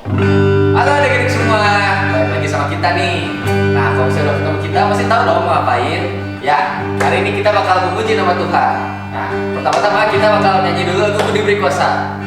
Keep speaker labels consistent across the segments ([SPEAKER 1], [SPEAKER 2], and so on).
[SPEAKER 1] Halo adik-adik semua, balik lagi sama kita nih. Nah, kalau misalnya udah ketemu kita, pasti tahu dong mau ngapain. Ya, hari ini kita bakal memuji nama Tuhan. Nah, pertama-tama kita bakal nyanyi dulu lagu Ku Diberi Kuasa.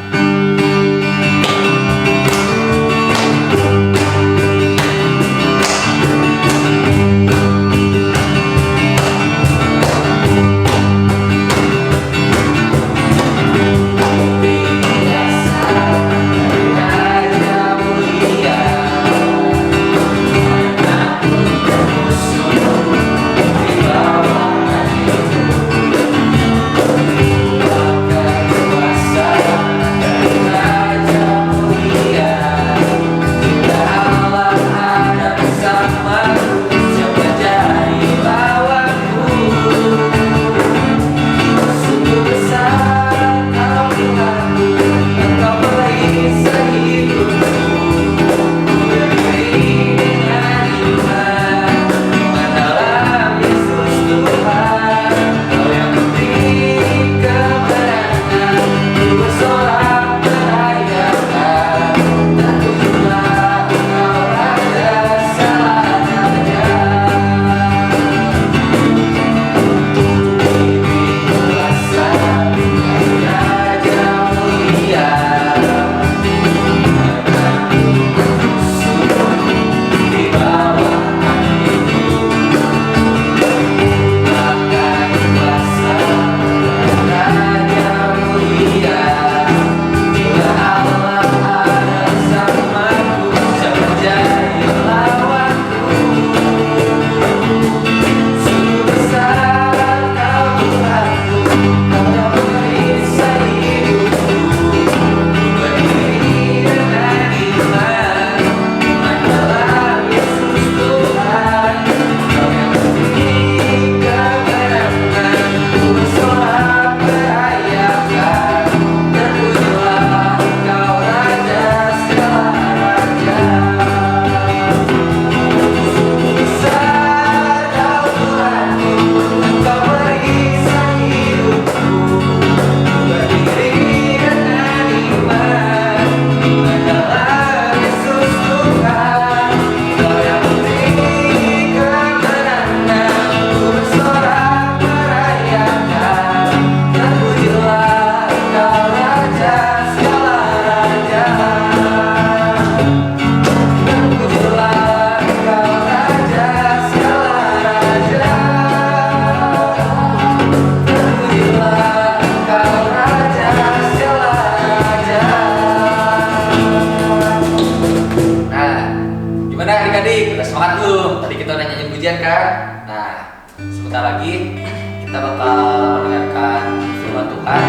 [SPEAKER 1] Adik-adik, udah semangat belum? Tadi kita udah nyanyiin pujian kan? Nah, sebentar lagi kita bakal mendengarkan firman Tuhan.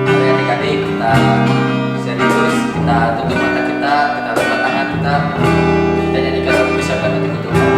[SPEAKER 1] Mari adik-adik kita serius, kita tutup mata kita angkat tangan kita nyanyikan lagu Bisa Kan Hatiku Tuhan.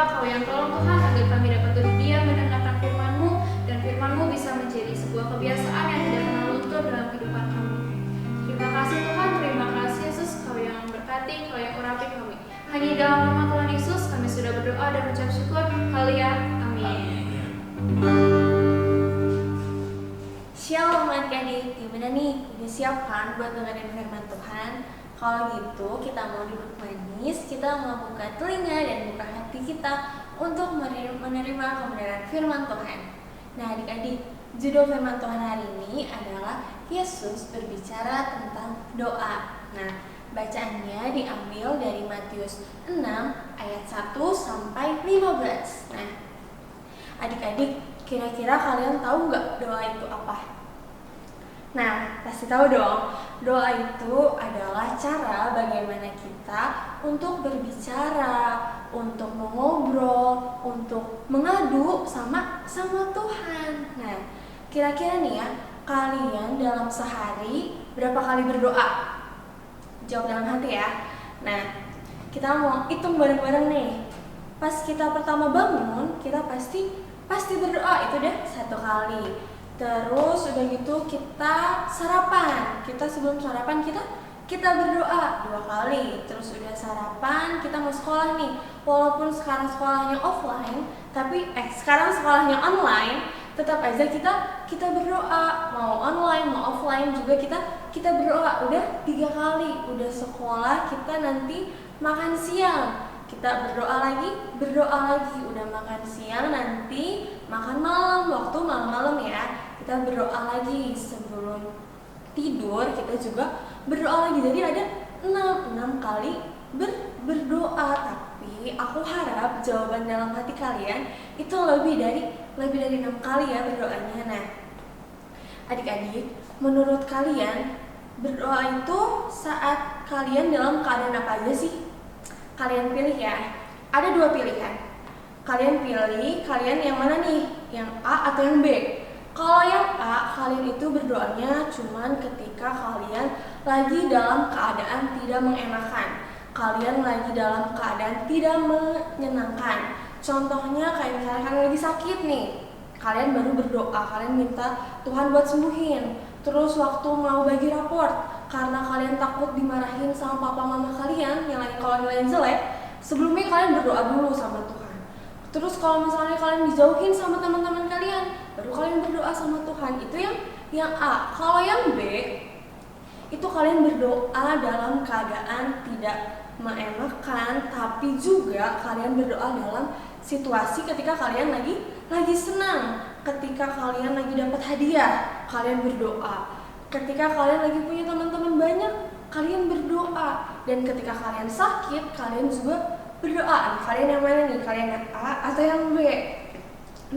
[SPEAKER 2] Kau yang tolong Tuhan agar kami dapat duduk diam mendengarkan firman-Mu, dan firman-Mu bisa menjadi sebuah kebiasaan yang tidak pernah luntur dalam kehidupan kami. Terima kasih Tuhan, terima kasih Yesus, Kau yang memberkati, Kau yang urapi kami. Hanya di dalam nama Tuhan Yesus kami sudah berdoa dan mengucap syukur. Haleluya. Amin.
[SPEAKER 3] Shalom adik-adik, gimana nih? Udah siap kan buat dengerin firman Tuhan? Kalau gitu kita mau duduk manis, kita mau buka telinga dan buka hati kita untuk menerima kebenaran firman Tuhan. Nah adik-adik, judul firman Tuhan hari ini adalah Yesus berbicara tentang doa. Nah, bacaannya diambil dari Matius 6 ayat 1 sampai 15. Nah, adik-adik, kira-kira kalian tahu nggak doa itu apa? Nah, pasti tahu dong. Doa itu adalah cara bagaimana kita untuk berbicara, untuk mengobrol, untuk mengadu sama Tuhan. Nah, kira-kira nih ya, kalian dalam sehari berapa kali berdoa? Jawab dalam hati ya. Nah, kita mau hitung bareng-bareng nih. Pas kita pertama bangun, kita pasti berdoa, itu deh 1 kali. Terus udah gitu kita sarapan. Kita sebelum sarapan kita berdoa 2 kali. Terus udah sarapan, kita mau sekolah nih. Walaupun sekarang sekolahnya offline, tapi sekarang sekolahnya online, tetap aja kita berdoa. Mau online, mau offline juga kita berdoa. Udah 3 kali. Udah sekolah, kita nanti makan siang, kita berdoa lagi, udah makan siang, nanti makan malam, waktu malam-malam ya, kita berdoa lagi. Sebelum tidur kita juga berdoa lagi. Jadi ada 6 kali berdoa. Tapi aku harap jawaban dalam hati kalian itu lebih dari 6 kali ya berdoanya. Nah, adik-adik, menurut kalian berdoa itu saat kalian dalam keadaan apa aja sih? Kalian pilih ya. Ada 2 pilihan. Kalian pilih, kalian yang mana nih? Yang A atau yang B? Kalau yang A, kalian itu berdoanya cuman ketika kalian lagi dalam keadaan tidak mengenakan. Kalian lagi dalam keadaan tidak menyenangkan. Contohnya kayak misalnya kalian lagi sakit nih. Kalian baru berdoa, kalian minta Tuhan buat sembuhin. Terus waktu mau bagi raport, karena kalian takut dimarahin sama papa mama kalian yang lagi kalau nilainya jelek, sebelumnya kalian berdoa dulu sama Tuhan. Terus kalau misalnya kalian dijauhin sama teman-teman kalian, baru kalian berdoa sama Tuhan. Itu yang A. Kalau yang B, itu kalian berdoa dalam keadaan tidak mengenakan, tapi juga kalian berdoa dalam situasi ketika kalian lagi senang, ketika kalian lagi dapat hadiah, kalian berdoa. Ketika kalian lagi punya teman-teman banyak, kalian berdoa. Dan ketika kalian sakit, kalian juga berdoa. Kalian yang mana nih? Kalian yang A atau yang B?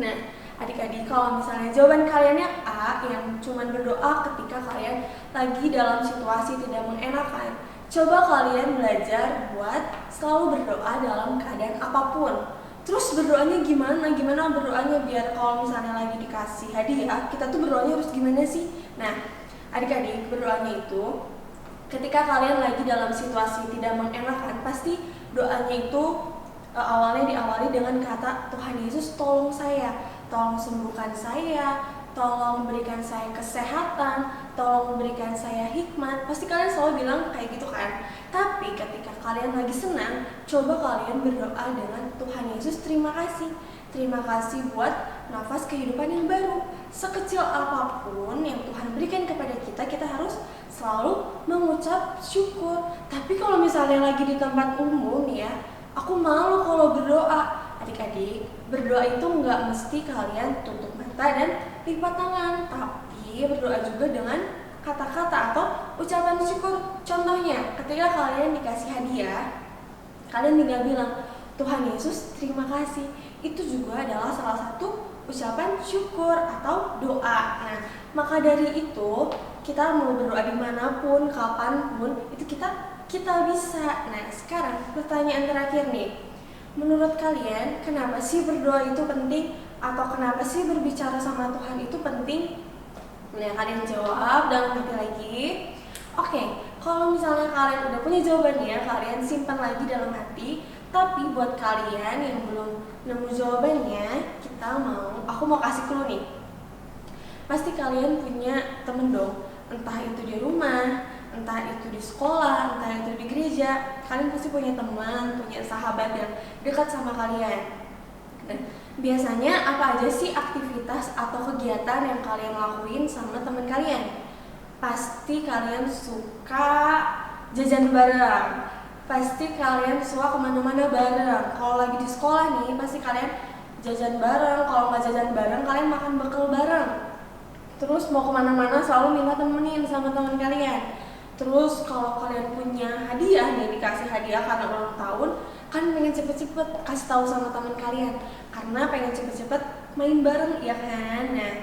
[SPEAKER 3] Nah, adik-adik, kalau misalnya jawaban kalian yang A, yang cuman berdoa ketika kalian lagi dalam situasi tidak mengenakan, coba kalian belajar buat selalu berdoa dalam keadaan apapun. Terus berdoanya gimana berdoanya biar kalau misalnya lagi dikasih hadiah, kita tuh berdoanya harus gimana sih? Nah, adik-adik, berdoanya itu ketika kalian lagi dalam situasi tidak mengenakan, pasti doanya itu awalnya diawali dengan kata, Tuhan Yesus tolong saya, tolong sembuhkan saya, tolong berikan saya kesehatan, tolong berikan saya hikmat. Pasti kalian selalu bilang kayak gitu kan. Tapi ketika kalian lagi senang, coba kalian berdoa dengan Tuhan Yesus, terima kasih. Terima kasih buat nafas kehidupan yang baru. Sekecil apapun yang Tuhan berikan kepada kita, kita harus selalu mengucap syukur. Tapi kalau misalnya lagi di tempat umum ya, aku malu kalau berdoa. Adik-adik, berdoa itu nggak mesti kalian tutup mata dan lipat tangan, tapi berdoa juga dengan kata-kata atau ucapan syukur. Contohnya, ketika kalian dikasih hadiah, kalian tinggal bilang, Tuhan Yesus terima kasih. Itu juga adalah salah satu ucapan syukur atau doa. Nah, maka dari itu kita mau berdoa dimanapun, kapanpun, itu kita bisa. Nah, sekarang pertanyaan terakhir nih. Menurut kalian, kenapa sih berdoa itu penting? Atau kenapa sih berbicara sama Tuhan itu penting? Nah, kalian jawab dalam hati lagi. Oke, kalau misalnya kalian udah punya jawabannya, kalian simpan lagi dalam hati. Tapi buat kalian yang belum nemu jawabannya, aku mau kasih clue nih. Pasti kalian punya temen dong, entah itu di rumah, entah itu di sekolah, entah itu di gereja. Kalian pasti punya teman, punya sahabat yang dekat sama kalian. Dan biasanya apa aja sih aktivitas atau kegiatan yang kalian lakuin sama teman kalian? Pasti kalian suka jajan bareng, pasti kalian suka kemana-mana bareng. Kalau lagi di sekolah nih, pasti kalian jajan bareng. Kalau nggak jajan bareng, kalian makan bekal bareng. Terus mau kemana-mana selalu minta temenin sama teman kalian. Terus kalau kalian punya hadiah nih, dikasih hadiah karena ulang tahun, kan pengen cepet-cepet kasih tahu sama teman kalian, karena pengen cepet-cepet main bareng, ya kan? Nah,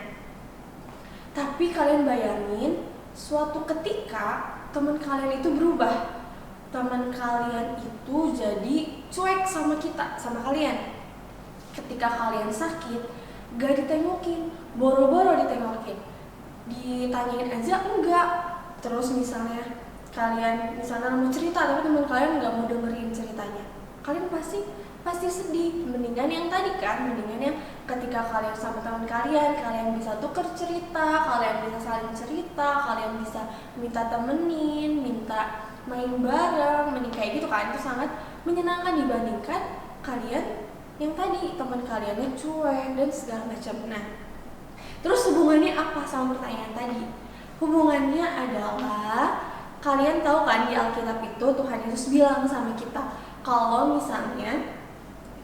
[SPEAKER 3] tapi kalian bayangin suatu ketika teman kalian itu berubah, teman kalian itu jadi cuek sama kita, sama kalian. Ketika kalian sakit, gak ditengokin, boro-boro ditengokin, ditanyain aja enggak. Terus misalnya kalian mau cerita tapi teman kalian nggak mau dengerin ceritanya, kalian pasti sedih. Mendingan yang tadi kan, mendingan yang ketika kalian sama teman kalian bisa tuker cerita, kalian bisa saling cerita, kalian bisa minta temenin, minta main bareng, mending kayak gitu kan. Itu sangat menyenangkan dibandingkan kalian yang tadi teman kaliannya cuek dan segala macam. Nah, terus hubungannya apa sama pertanyaan tadi? Hubungannya adalah, kalian tahu kan di Alkitab itu Tuhan Yesus bilang sama kita kalau misalnya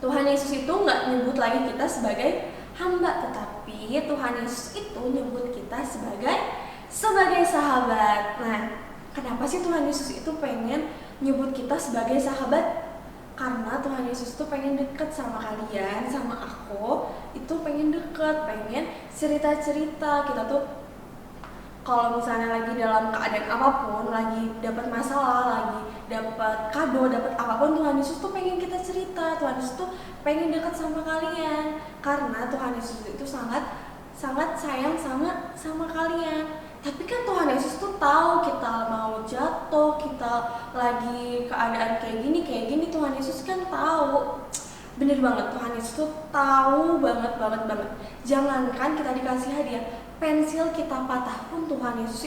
[SPEAKER 3] Tuhan Yesus itu nggak nyebut lagi kita sebagai hamba, tetapi Tuhan Yesus itu nyebut kita sebagai sahabat. Nah, kenapa sih Tuhan Yesus itu pengen nyebut kita sebagai sahabat? Karena Tuhan Yesus itu pengen deket sama kalian, sama aku, itu pengen deket, pengen cerita-cerita. Kita tuh kalau misalnya lagi dalam keadaan apapun, lagi dapat masalah, lagi dapat kado, dapat apapun, Tuhan Yesus tuh pengen kita cerita. Tuhan Yesus tuh pengen dekat sama kalian, karena Tuhan Yesus itu sangat sayang sama kalian. Tapi kan Tuhan Yesus tuh tahu kita mau jatuh, kita lagi keadaan kayak gini, Tuhan Yesus kan tahu. Bener banget, Tuhan Yesus tuh tahu banget. Jangankan kita dikasih hadiah, pensil kita patah pun Tuhan Yesus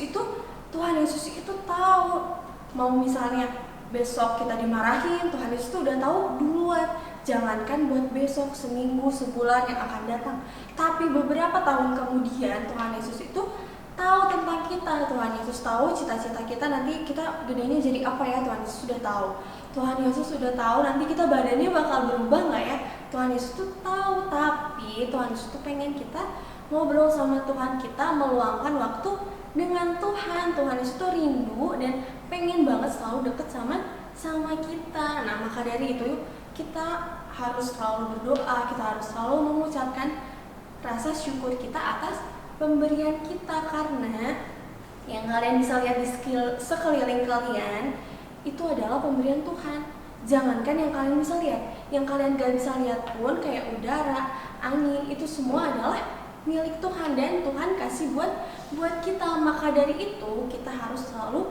[SPEAKER 3] itu tahu. Mau misalnya besok kita dimarahin, Tuhan Yesus itu udah tahu duluan. Jangankan buat besok, seminggu, sebulan yang akan datang, tapi beberapa tahun kemudian Tuhan Yesus itu tahu tentang kita. Tuhan Yesus tahu cita-cita kita, nanti kita gedenya jadi apa ya, Tuhan Yesus sudah tahu. Tuhan Yesus sudah tahu nanti kita badannya bakal berubah nggak ya, Tuhan Yesus tuh tahu. Tapi Tuhan Yesus tuh pengen kita ngobrol sama Tuhan, kita meluangkan waktu dengan Tuhan. Tuhan Yesus tuh rindu dan pengen banget selalu deket sama kita. Nah, maka dari itu kita harus selalu berdoa, kita harus selalu mengucapkan rasa syukur kita atas pemberian kita, karena yang kalian bisa lihat di sekeliling kalian itu adalah pemberian Tuhan. Jangankan yang kalian bisa lihat, yang kalian gak bisa lihat pun kayak udara, angin, itu semua adalah milik Tuhan dan Tuhan kasih buat kita. Maka dari itu kita harus selalu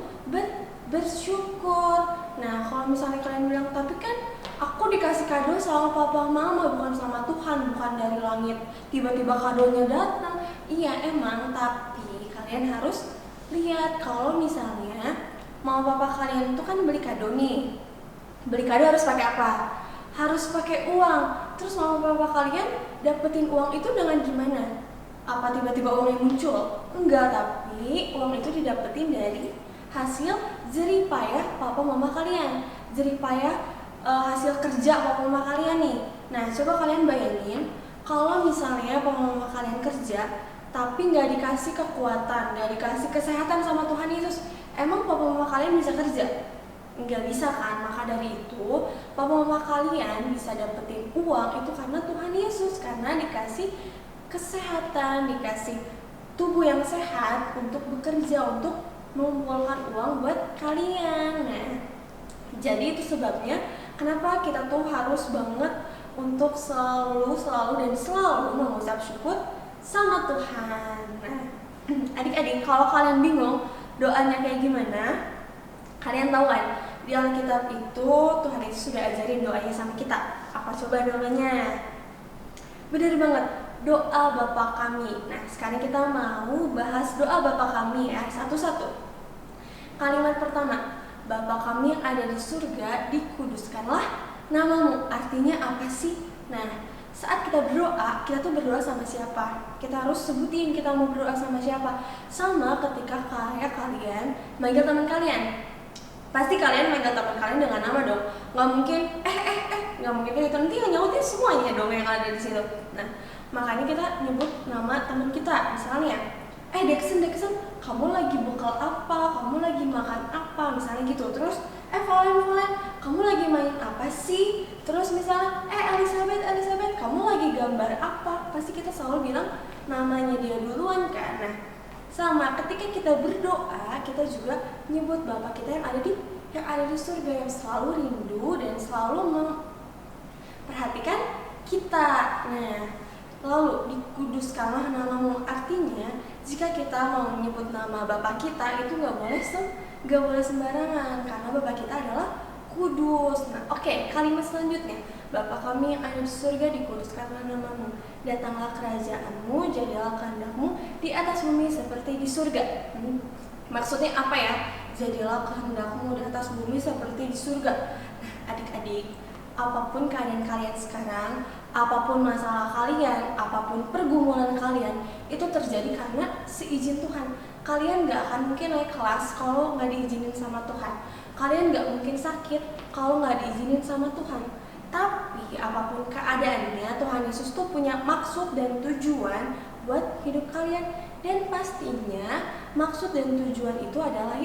[SPEAKER 3] bersyukur. Nah, kalau misalnya kalian bilang, tapi kan aku dikasih kado sama papa mama, bukan sama Tuhan, bukan dari langit tiba-tiba kadonya datang. Iya emang, tapi kalian harus lihat kalau misalnya mama papa kalian itu kan beli kado nih. Beli kado harus pakai apa? Harus pakai uang. Terus mama papa kalian dapetin uang itu dengan gimana? Apa tiba-tiba uangnya muncul? Enggak, tapi uang itu didapetin dari hasil jerih payah papa mama kalian. Jerih payah hasil kerja papa mama kalian nih. Nah, coba kalian bayangin kalau misalnya papa mama kalian kerja tapi nggak dikasih kekuatan, nggak dikasih kesehatan sama Tuhan Yesus, emang papa mama kalian bisa kerja? Nggak bisa kan? Maka dari itu papa mama kalian bisa dapetin uang itu karena Tuhan Yesus, karena dikasih kesehatan, dikasih tubuh yang sehat untuk bekerja, untuk mengumpulkan uang buat kalian. Nah, jadi itu sebabnya kenapa kita tuh harus banget untuk selalu mengucap syukur sama Tuhan. Nah, adik-adik, kalau kalian bingung doanya kayak gimana, kalian tahu kan di Alkitab itu Tuhan Yesus sudah ajarin doanya sama kita. Apa coba doanya? Benar banget, doa Bapa kami. Nah, sekarang kita mau bahas doa Bapa kami ya, satu-satu. Kalimat pertama, Bapa kami yang ada di surga, dikuduskanlah namamu. Artinya apa sih? Nah, saat kita berdoa, kita tuh berdoa sama siapa? Kita harus sebutin kita mau berdoa sama siapa. Sama ketika kayak kalian manggil teman kalian. Pasti kalian manggil teman kalian dengan nama dong. Nggak mungkin, nggak mungkin kayak gitu. Nanti nyautin semuanya dong yang ada di situ. Nah, makanya kita nyebut nama teman kita. Misalnya, Dexon, kamu lagi bekal apa? Kamu lagi makan apa? Misalnya gitu. Terus, Valen, kamu lagi main apa sih? Terus misalnya, Elizabeth, kamu lagi gambar apa? Pasti kita selalu bilang namanya dia duluan kan. Nah, sama ketika kita berdoa, kita juga nyebut Bapa kita yang ada di surga, yang selalu rindu dan selalu memperhatikan kita. Nah, lalu dikuduskanlah namamu, artinya jika kita mau menyebut nama Bapa kita itu nggak boleh sembarangan karena Bapa kita adalah kudus. Nah, oke, kalimat selanjutnya, Bapa kami yang ada di surga, dikuduskanlah namamu, datanglah kerajaanmu, jadilah kehendakmu di atas bumi seperti di surga. Maksudnya apa ya? Jadilah kehendakmu di atas bumi seperti di surga. Nah, adik-adik, apapun keadaan kalian sekarang, apapun masalah kalian, apapun pergumulan kalian, itu terjadi karena seizin Tuhan. Kalian gak akan mungkin naik kelas kalau gak diizinin sama Tuhan. Kalian gak mungkin sakit kalau gak diizinin sama Tuhan. Tapi apapun keadaannya, Tuhan Yesus tuh punya maksud dan tujuan buat hidup kalian. Dan pastinya maksud dan tujuan itu adalah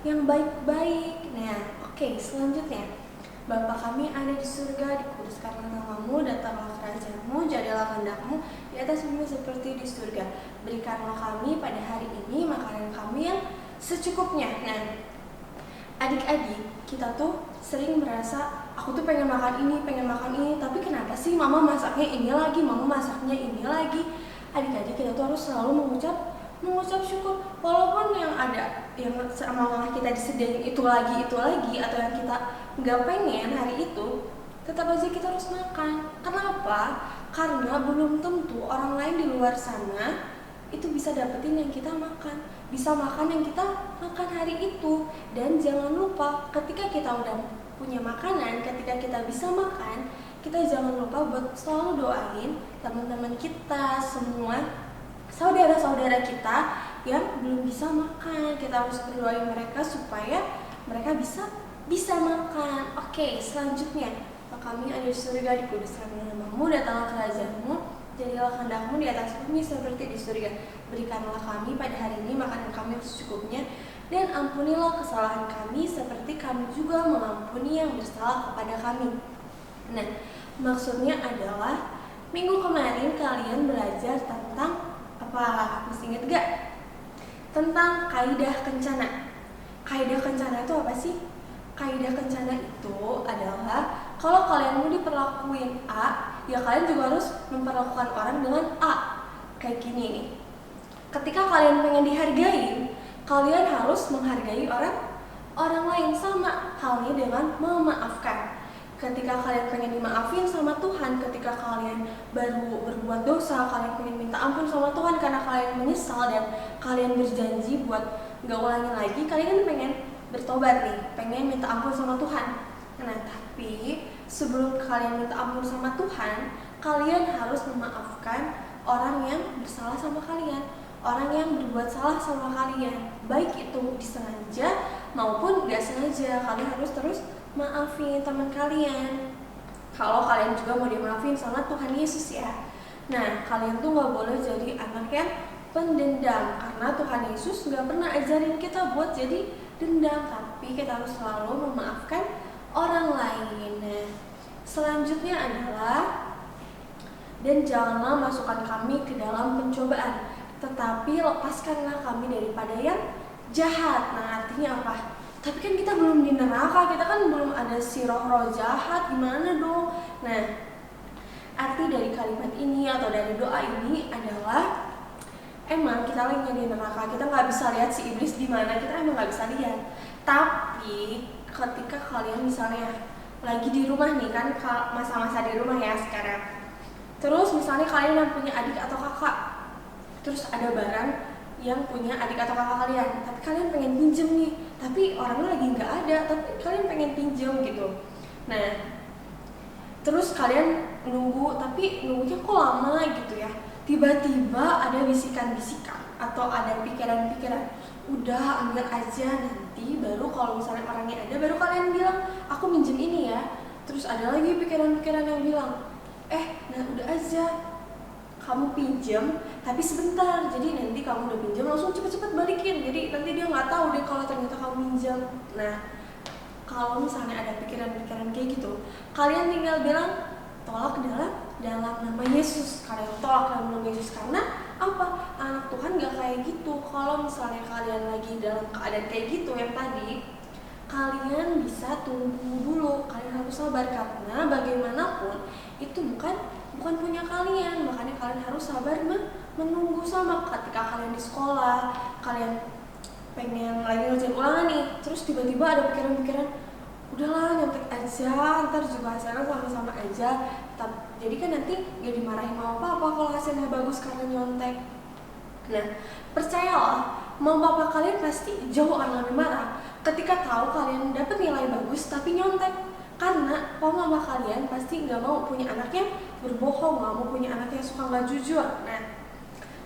[SPEAKER 3] yang baik-baik. Nah, oke, selanjutnya, Bapa kami ada di surga, dikuduskanlah namamu, datanglah kerajaanmu, jadilah kehendakmu di atas bumi seperti di surga. Berikanlah kami pada hari ini makanan kami yang secukupnya. Nah, adik-adik, kita tuh sering merasa aku tuh pengen makan ini, tapi kenapa sih mama masaknya ini lagi, mama masaknya ini lagi? Adik-adik, kita tuh harus selalu mengucap syukur, walaupun yang ada yang sama kita disediain itu lagi, atau yang kita nggak pengen hari itu, tetap aja kita harus makan. Kenapa? Karena belum tentu orang lain di luar sana itu bisa dapetin yang kita makan, bisa makan yang kita makan hari itu. Dan jangan lupa, ketika kita udah punya makanan, ketika kita bisa makan, kita jangan lupa buat selalu doain teman-teman kita, semua saudara-saudara kita yang belum bisa makan. Kita harus berdoain mereka supaya mereka bisa makan. Oke, selanjutnya, kami ada di surga, dikuduskanlah namamu, datanglah kerajaanmu, jadilah kehendakmu di atas bumi seperti di surga. Berikanlah kami pada hari ini makanan kami yang secukupnya, dan ampunilah kesalahan kami seperti kami juga mengampuni yang bersalah kepada kami. Nah, maksudnya adalah minggu kemarin kalian belajar tentang apa? Masih inget gak? Tentang kaidah kencana. Kaidah kencana itu apa sih? Kaidah kencana itu adalah kalau kalian mau diperlakuin A, ya kalian juga harus memperlakukan orang dengan A. Kayak gini nih. Ketika kalian pengen dihargain, kalian harus menghargai orang lain. Sama halnya dengan memaafkan. Ketika kalian pengen dimaafin sama Tuhan, ketika kalian baru berbuat dosa, kalian pengen minta ampun sama Tuhan karena kalian menyesal dan kalian berjanji buat gak ulangi lagi, kalian kan pengen bertobat nih, pengen minta ampun sama Tuhan. Nah, tapi sebelum kalian minta ampun sama Tuhan, kalian harus memaafkan orang yang bersalah sama kalian, orang yang berbuat salah sama kalian, baik itu disengaja maupun gak sengaja. Kalian harus terus maafin teman kalian. Kalau kalian juga mau dimaafin sama Tuhan Yesus ya. Nah, kalian tuh gak boleh jadi anak yang pendendam, karena Tuhan Yesus gak pernah ajarin kita buat jadi dendam, tapi kita harus selalu memaafkan orang lain. Nah, selanjutnya adalah, dan janganlah masukkan kami ke dalam pencobaan, tetapi lepaskanlah kami daripada yang jahat. Nah, artinya apa? Tapi kan kita belum di neraka, kita kan belum ada si roh-roh jahat, gimana dong? Nah, arti dari kalimat ini atau dari doa ini adalah, emang kita lagi di neraka, kita nggak bisa lihat si iblis di mana, kita emang nggak bisa lihat. Tapi ketika kalian misalnya lagi di rumah nih, kan masa-masa di rumah ya sekarang, Terus misalnya kalian yang punya adik atau kakak, terus ada barang yang punya adik atau kakak kalian, tapi kalian pengen pinjem nih, tapi orangnya lagi nggak ada, tapi kalian pengen pinjem gitu. Nah, terus kalian nunggu, tapi nunggunya kok lama gitu ya. Tiba-tiba ada bisikan-bisikan atau ada pikiran-pikiran, udah ambil aja nanti, baru kalau misalnya orangnya ada, baru kalian bilang aku minjem ini ya. Terus ada lagi pikiran-pikiran yang bilang, nah udah aja kamu pinjam tapi sebentar, jadi nanti kamu udah pinjam langsung cepet-cepet balikin, jadi nanti dia nggak tahu deh kalau ternyata kamu minjam. Nah, kalau misalnya ada pikiran-pikiran kayak gitu, kalian tinggal bilang tolak dalam nama Yesus. Kalian tolak dalam nama Yesus, karena apa? Anak Tuhan gak kayak gitu. Kalau misalnya kalian lagi dalam keadaan kayak gitu yang tadi, kalian bisa tunggu dulu, kalian harus sabar, karena bagaimanapun itu bukan punya kalian. Makanya kalian harus sabar menunggu. Sama ketika kalian di sekolah, kalian pengen lagi ngerjain ulangan nih, terus tiba-tiba ada pikiran-pikiran, udahlah nyontek aja, ntar juga hasilnya sama-sama aja. Jadi kan nanti gak dimarahin mau apa-apa kalau hasilnya bagus karena nyontek. Nah, percayalah, mama papa kalian pasti jauh akan lebih marah ketika tahu kalian dapat nilai bagus tapi nyontek. Karena mama kalian pasti gak mau punya anak yang berbohong, gak mau punya anak yang suka gak jujur. Nah,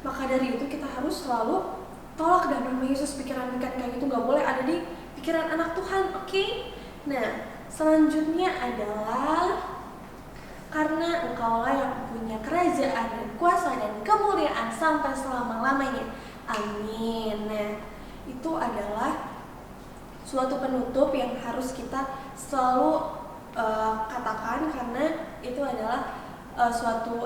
[SPEAKER 3] maka dari itu kita harus selalu tolak dalam nama Yesus pikiran-pikiran kayak gitu, gak boleh ada di pikiran anak Tuhan, oke? Nah, selanjutnya adalah karena Engkaulah yang punya kerajaan dan kuasa dan kemuliaan sampai selama-lamanya. Amin. Nah, itu adalah suatu penutup yang harus kita selalu katakan, karena itu adalah suatu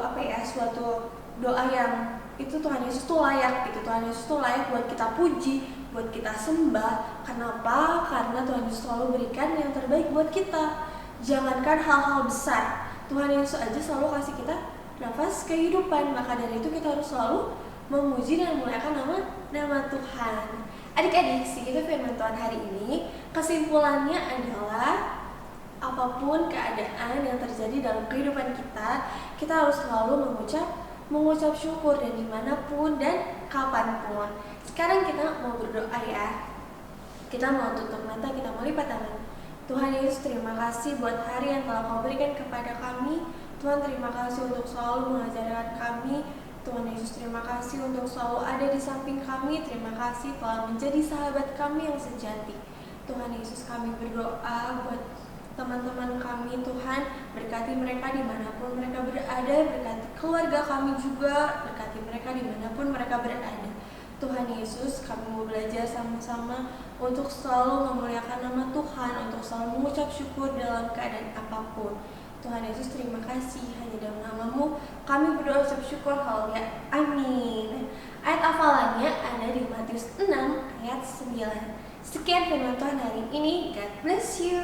[SPEAKER 3] doa yang itu Tuhan Yesus tuh layak gitu. Tuhan Yesus tuh layak buat kita puji, buat kita sembah. Kenapa? Karena Tuhan Yesus selalu berikan yang terbaik buat kita. Jangankan hal-hal besar, Tuhan Yesus aja selalu kasih kita nafas kehidupan. Maka dari itu kita harus selalu memuji dan memuliakan nama Tuhan. Adik-adik, segitu firman Tuhan hari ini. Kesimpulannya adalah apapun keadaan yang terjadi dalam kehidupan kita, kita harus selalu mengucap syukur, dan dimanapun dan kapanpun. Sekarang kita mau berdoa ya. Kita mau tutup mata, kita mau lipat tangan. Tuhan Yesus, terima kasih buat hari yang telah Kau berikan kepada kami. Tuhan, terima kasih untuk selalu mengajarkan kami. Tuhan Yesus, terima kasih untuk selalu ada di samping kami. Terima kasih telah menjadi sahabat kami yang sejati. Tuhan Yesus, kami berdoa buat teman-teman kami. Tuhan, berkati mereka dimanapun mereka berada, berkati keluarga kami juga, berkati mereka dimanapun mereka berada. Tuhan Yesus, kami mau belajar sama-sama untuk selalu memuliakan nama Tuhan, untuk selalu mengucap syukur dalam keadaan apapun. Tuhan Yesus, terima kasih, hanya dalam nama-Mu kami berdoa ucap syukur. Haleluya, amin. Ayat hafalannya ada di Matius 6 ayat 9. Sekian firman Tuhan hari ini. God bless you.